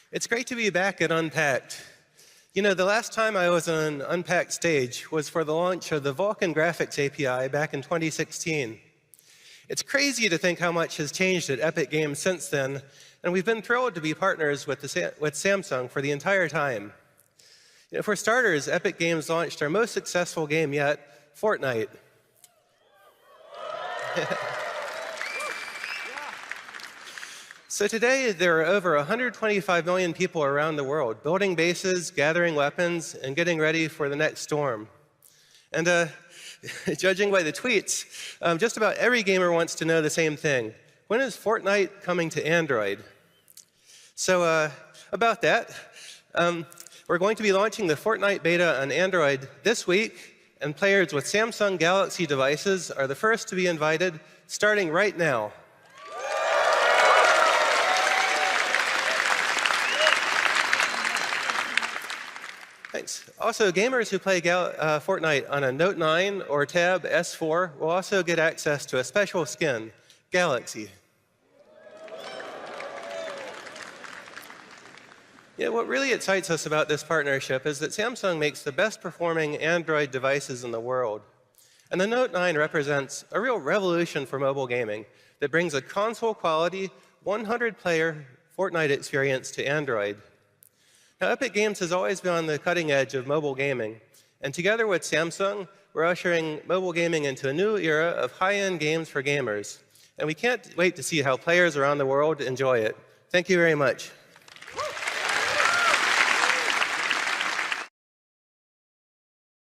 It's great to be back at Unpacked. You know, the last time I was on an Unpacked stage was for the launch of the Vulkan Graphics API back in 2016. It's crazy to think how much has changed at Epic Games since then, and we've been thrilled to be partners with Samsung for the entire time. You know, for starters, Epic Games launched our most successful game yet, Fortnite. So today, there are over 125 million people around the world building bases, gathering weapons, and getting ready for the next storm. And judging by the tweets, just about every gamer wants to know the same thing. When is Fortnite coming to Android? So about that, we're going to be launching the Fortnite Beta on Android this week, and players with Samsung Galaxy devices are the first to be invited, starting right now. Thanks. Also, gamers who play Fortnite on a Note 9 or Tab S4 will also get access to a special skin, Galaxy. Yeah, what really excites us about this partnership is that Samsung makes the best performing Android devices in the world. And the Note 9 represents a real revolution for mobile gaming that brings a console quality 100-player Fortnite experience to Android. Now, Epic Games has always been on the cutting edge of mobile gaming. And together with Samsung, we're ushering mobile gaming into a new era of high-end games for gamers. And we can't wait to see how players around the world enjoy it. Thank you very much.